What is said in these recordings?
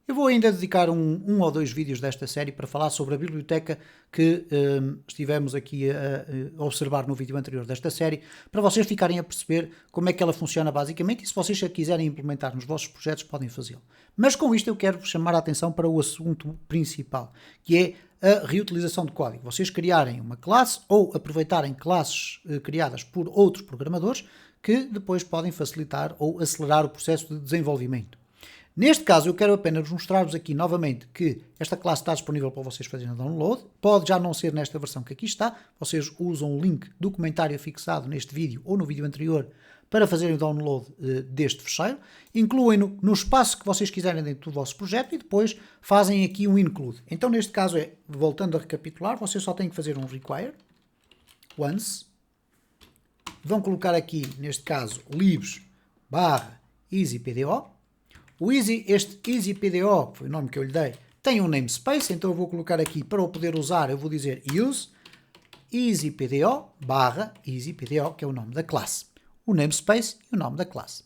Eu vou ainda dedicar um ou dois vídeos desta série para falar sobre a biblioteca que estivemos aqui a observar no vídeo anterior desta série, para vocês ficarem a perceber como é que ela funciona basicamente, e se vocês a quiserem implementar nos vossos projetos podem fazê-lo. Mas com isto eu quero chamar a atenção para o assunto principal, que é a reutilização de código. Vocês criarem uma classe ou aproveitarem classes criadas por outros programadores que depois podem facilitar ou acelerar o processo de desenvolvimento. Neste caso, eu quero apenas mostrar-vos aqui novamente que esta classe está disponível para vocês fazerem download. Pode já não ser nesta versão que aqui está. Vocês usam o link do comentário fixado neste vídeo ou no vídeo anterior para fazerem o download deste fecheiro. Incluem-no no espaço que vocês quiserem dentro do vosso projeto e depois fazem aqui um include. Então, neste caso, voltando a recapitular, vocês só têm que fazer um require once. Vão colocar aqui, neste caso, libs/easypdo. Este easypdo, que foi o nome que eu lhe dei, tem um namespace, então eu vou colocar aqui, para o poder usar, eu vou dizer use easypdo/easypdo, que é o nome da classe. O namespace e o nome da classe.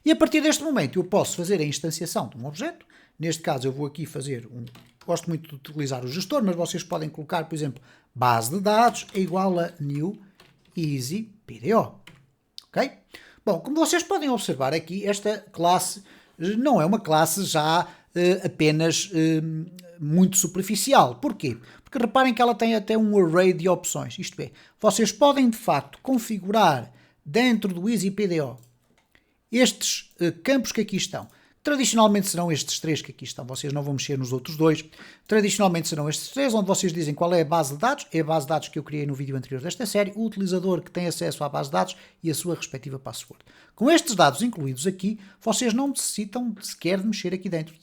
E a partir deste momento eu posso fazer a instanciação de um objeto. Neste caso eu vou aqui fazer gosto muito de utilizar o gestor, mas vocês podem colocar, por exemplo, base de dados é igual a new easypdo. Ok? Bom, como vocês podem observar aqui, esta classe não é uma classe já apenas muito superficial. Porquê? Porque reparem que ela tem até um array de opções. Isto é, vocês podem de facto configurar dentro do easypdo estes campos que aqui estão. Tradicionalmente serão estes três que aqui estão, vocês não vão mexer nos outros dois. Tradicionalmente serão estes três, onde vocês dizem qual é a base de dados. É a base de dados que eu criei no vídeo anterior desta série, o utilizador que tem acesso à base de dados e a sua respectiva password. Com estes dados incluídos aqui, vocês não necessitam sequer de mexer aqui dentro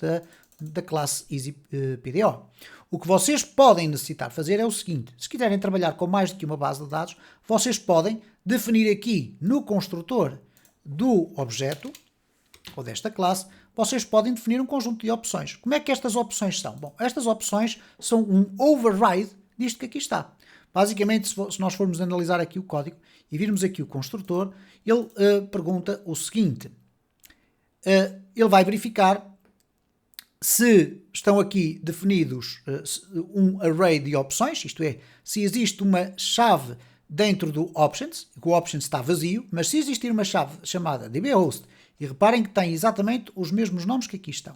da classe easypdo. O que vocês podem necessitar fazer é o seguinte: se quiserem trabalhar com mais do que uma base de dados, vocês podem definir aqui no construtor do objeto, ou desta classe, vocês podem definir um conjunto de opções. Como é que estas opções são? Bom, estas opções são um override disto que aqui está. Basicamente, se nós formos analisar aqui o código e virmos aqui o construtor, ele pergunta o seguinte. Ele vai verificar se estão aqui definidos um array de opções, isto é, se existe uma chave dentro do options, que o options está vazio, mas se existir uma chave chamada dbhost, e reparem que tem exatamente os mesmos nomes que aqui estão.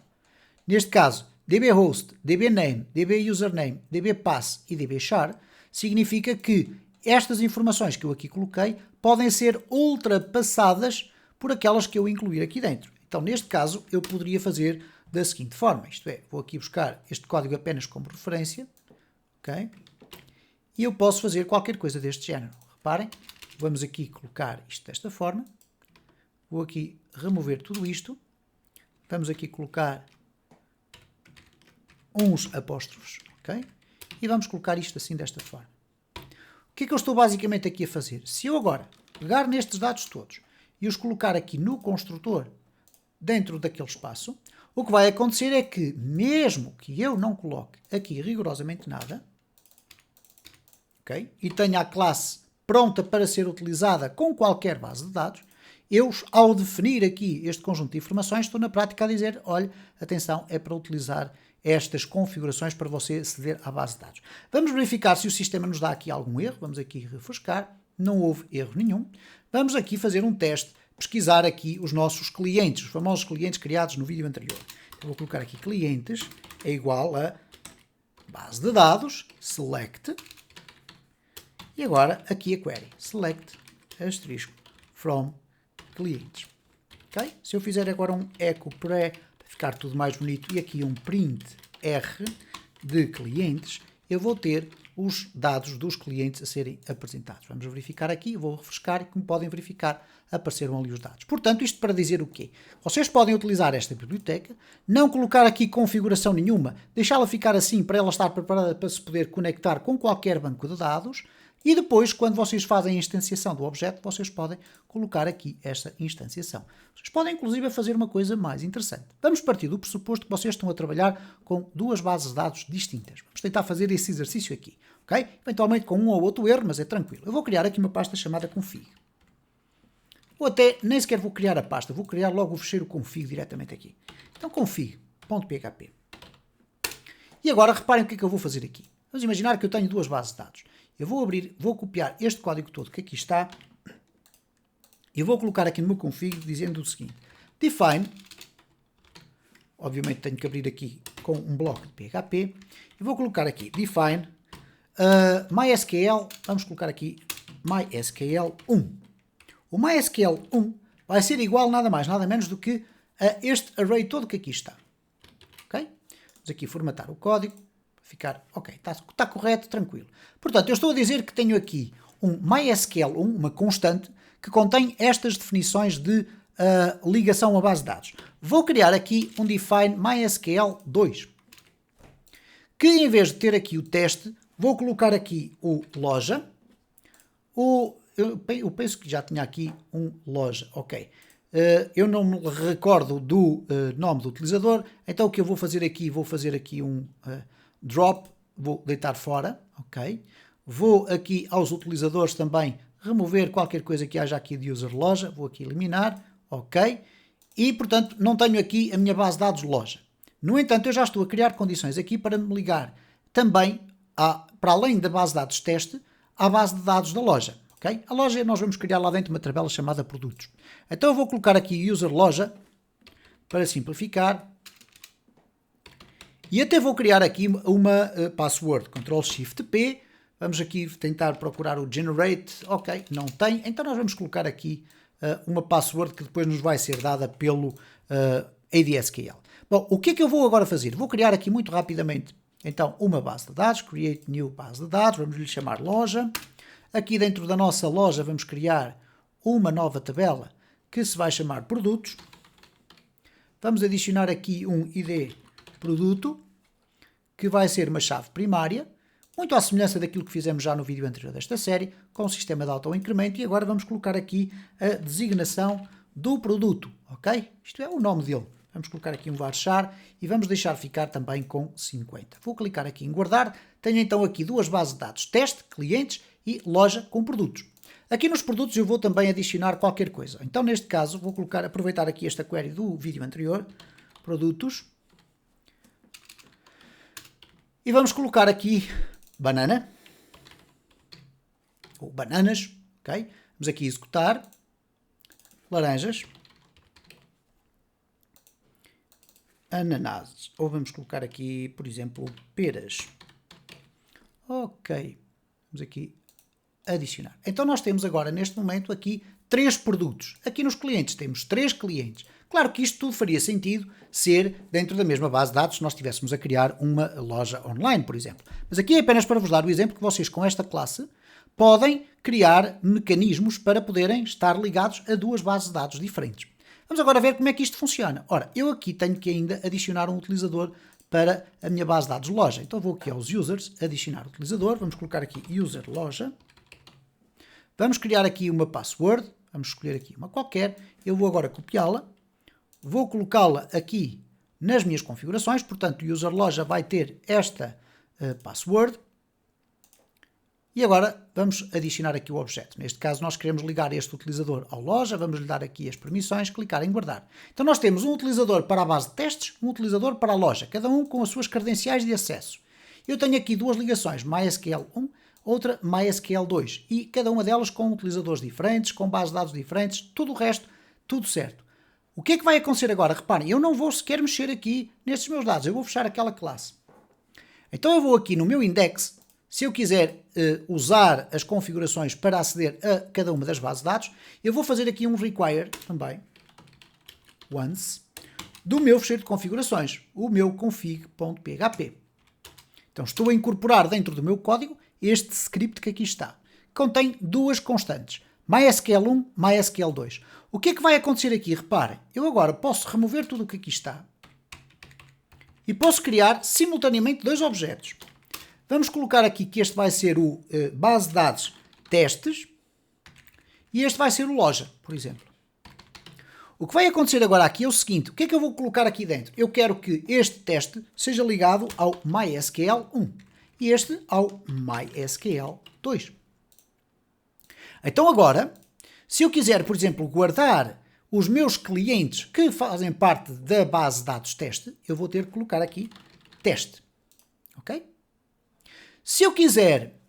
Neste caso, dbhost, dbname, dbusername, dbpass e dbchar, significa que estas informações que eu aqui coloquei podem ser ultrapassadas por aquelas que eu incluir aqui dentro. Então, neste caso, eu poderia fazer da seguinte forma, isto é, vou aqui buscar este código apenas como referência, ok? E eu posso fazer qualquer coisa deste género. Reparem, vamos aqui colocar isto desta forma. Vou aqui remover tudo isto. Vamos aqui colocar uns apóstrofos, ok? E vamos colocar isto assim desta forma. O que é que eu estou basicamente aqui a fazer? Se eu agora pegar nestes dados todos e os colocar aqui no construtor dentro daquele espaço, o que vai acontecer é que, mesmo que eu não coloque aqui rigorosamente nada, okay, e tenha a classe pronta para ser utilizada com qualquer base de dados, eu, ao definir aqui este conjunto de informações, estou na prática a dizer, olha, atenção, é para utilizar estas configurações para você aceder à base de dados. Vamos verificar se o sistema nos dá aqui algum erro. Vamos aqui refrescar. Não houve erro nenhum. Vamos aqui fazer um teste, pesquisar aqui os nossos clientes, os famosos clientes criados no vídeo anterior. Eu vou colocar aqui clientes, é igual a base de dados, select, e agora aqui a query, select, asterisco, from clientes. Okay? Se eu fizer agora um echo pré, para ficar tudo mais bonito, e aqui um print R de clientes, eu vou ter os dados dos clientes a serem apresentados. Vamos verificar aqui, vou refrescar e como podem verificar, apareceram ali os dados. Portanto, isto para dizer o quê? Vocês podem utilizar esta biblioteca, não colocar aqui configuração nenhuma, deixá-la ficar assim para ela estar preparada para se poder conectar com qualquer banco de dados, e depois, quando vocês fazem a instanciação do objeto, vocês podem colocar aqui esta instanciação. Vocês podem, inclusive, fazer uma coisa mais interessante. Vamos partir do pressuposto que vocês estão a trabalhar com duas bases de dados distintas. Vamos tentar fazer esse exercício aqui, ok? Eventualmente com um ou outro erro, mas é tranquilo. Eu vou criar aqui uma pasta chamada config. Ou até, nem sequer vou criar a pasta, vou criar logo o fecheiro config diretamente aqui. Então, config.php. E agora reparem o que é que eu vou fazer aqui. Vamos imaginar que eu tenho duas bases de dados. Eu vou abrir, vou copiar este código todo que aqui está e vou colocar aqui no meu config dizendo o seguinte: define, obviamente tenho que abrir aqui com um bloco de PHP, e vou colocar aqui define MySQL, vamos colocar aqui MySQL1. O MySQL1 vai ser igual nada mais, nada menos do que a este array todo que aqui está. Ok? Vamos aqui formatar o código, ficar, ok, está correto, tranquilo. Portanto, eu estou a dizer que tenho aqui um MySQL1, uma constante, que contém estas definições de ligação à base de dados. Vou criar aqui um define MySQL2, que em vez de ter aqui o teste, vou colocar aqui o loja, eu penso que já tinha aqui um loja, ok. Eu não me recordo do nome do utilizador, então o que eu vou fazer aqui um drop, vou deitar fora, ok. Vou aqui aos utilizadores também remover qualquer coisa que haja aqui de user loja, vou aqui eliminar, ok. E portanto não tenho aqui a minha base de dados loja. No entanto, eu já estou a criar condições aqui para me ligar também, para além da base de dados teste, à base de dados da loja. Okay? A loja nós vamos criar lá dentro uma tabela chamada produtos. Então eu vou colocar aqui user loja, para simplificar, e até vou criar aqui uma password, Ctrl+Shift+P, vamos aqui tentar procurar o generate, ok, não tem, então nós vamos colocar aqui uma password que depois nos vai ser dada pelo ADSQL. Bom, o que é que eu vou agora fazer? Vou criar aqui muito rapidamente, então, uma base de dados, create new base de dados, vamos lhe chamar loja. Aqui dentro da nossa loja vamos criar uma nova tabela que se vai chamar produtos. Vamos adicionar aqui um ID produto, que vai ser uma chave primária, muito à semelhança daquilo que fizemos já no vídeo anterior desta série, com o sistema de auto-incremento, e agora vamos colocar aqui a designação do produto, ok? Isto é o nome dele. Vamos colocar aqui um varchar e vamos deixar ficar também com 50. Vou clicar aqui em guardar. Tenho então aqui duas bases de dados, teste, clientes e loja com produtos. Aqui nos produtos eu vou também adicionar qualquer coisa. Então neste caso vou aproveitar aqui esta query do vídeo anterior, produtos, e vamos colocar aqui banana, ou bananas, ok? Vamos aqui executar, laranjas, ananases, ou vamos colocar aqui, por exemplo, peras. Ok, vamos aqui adicionar. Então nós temos agora, neste momento, aqui 3 produtos. Aqui nos clientes temos 3 clientes. Claro que isto tudo faria sentido ser dentro da mesma base de dados se nós estivéssemos a criar uma loja online, por exemplo. Mas aqui é apenas para vos dar o exemplo que vocês com esta classe podem criar mecanismos para poderem estar ligados a duas bases de dados diferentes. Vamos agora ver como é que isto funciona. Ora, eu aqui tenho que ainda adicionar um utilizador para a minha base de dados loja. Então vou aqui aos users, adicionar utilizador, vamos colocar aqui user loja. Vamos criar aqui uma password, vamos escolher aqui uma qualquer, eu vou agora copiá-la, vou colocá-la aqui nas minhas configurações, portanto o user loja vai ter esta password, e agora vamos adicionar aqui o objeto. Neste caso nós queremos ligar este utilizador ao loja, vamos lhe dar aqui as permissões, clicar em guardar. Então nós temos um utilizador para a base de testes, um utilizador para a loja, cada um com as suas credenciais de acesso. Eu tenho aqui duas ligações, MySQL1, outra MySQL2, e cada uma delas com utilizadores diferentes, com bases de dados diferentes, tudo o resto, tudo certo. O que é que vai acontecer agora? Reparem, eu não vou sequer mexer aqui nestes meus dados, eu vou fechar aquela classe. Então eu vou aqui no meu index, se eu quiser usar as configurações para aceder a cada uma das bases de dados, eu vou fazer aqui um require também, once, do meu fecheiro de configurações, o meu config.php. Então estou a incorporar dentro do meu código este script que aqui está. Contém duas constantes, MySQL1, MySQL2. O que é que vai acontecer aqui? Reparem, eu agora posso remover tudo o que aqui está e posso criar simultaneamente dois objetos. Vamos colocar aqui que este vai ser o base de dados testes e este vai ser o loja, por exemplo. O que vai acontecer agora aqui é o seguinte, o que é que eu vou colocar aqui dentro? Eu quero que este teste seja ligado ao MySQL1 e este ao MySQL2. Então agora, se eu quiser, por exemplo, guardar os meus clientes que fazem parte da base de dados teste, eu vou ter que colocar aqui teste. Ok? Se eu quiser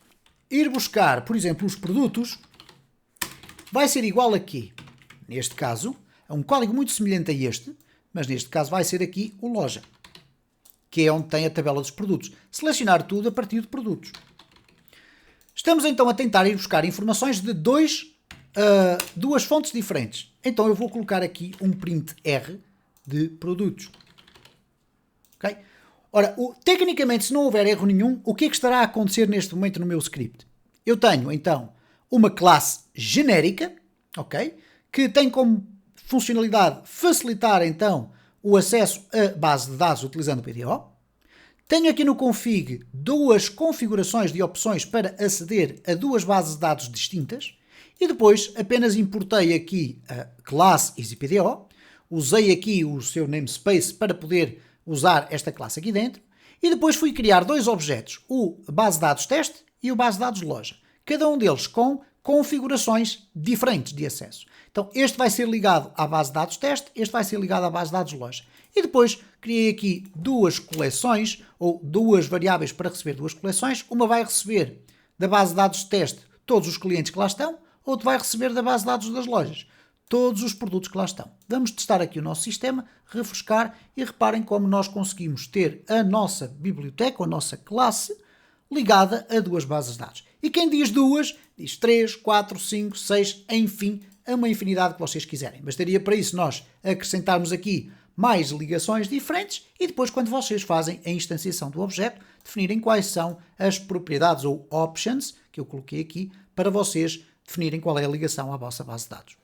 ir buscar, por exemplo, os produtos, vai ser igual aqui. Neste caso, é um código muito semelhante a este, mas neste caso vai ser aqui o loja, que é onde tem a tabela dos produtos. Selecionar tudo a partir de produtos. Estamos então a tentar ir buscar informações de duas fontes diferentes. Então eu vou colocar aqui um print R de produtos. Ok? Ora, tecnicamente, se não houver erro nenhum, o que é que estará a acontecer neste momento no meu script? Eu tenho, então, uma classe genérica, ok? Que tem como funcionalidade facilitar, então, o acesso à base de dados utilizando o PDO. Tenho aqui no config duas configurações de opções para aceder a duas bases de dados distintas. E depois apenas importei aqui a classe EasyPDO. Usei aqui o seu namespace para poder usar esta classe aqui dentro, e depois fui criar dois objetos, o base de dados teste e o base de dados loja, cada um deles com configurações diferentes de acesso. Então este vai ser ligado à base de dados teste, este vai ser ligado à base de dados loja. E depois criei aqui duas coleções, ou duas variáveis para receber duas coleções. Uma vai receber da base de dados teste todos os clientes que lá estão, outra vai receber da base de dados das lojas todos os produtos que lá estão. Vamos testar aqui o nosso sistema, refrescar e reparem como nós conseguimos ter a nossa biblioteca, a nossa classe, ligada a duas bases de dados. E quem diz duas, diz 3, 4, 5, 6, enfim, a uma infinidade que vocês quiserem. Bastaria para isso nós acrescentarmos aqui mais ligações diferentes e depois, quando vocês fazem a instanciação do objeto, definirem quais são as propriedades ou options que eu coloquei aqui para vocês definirem qual é a ligação à vossa base de dados.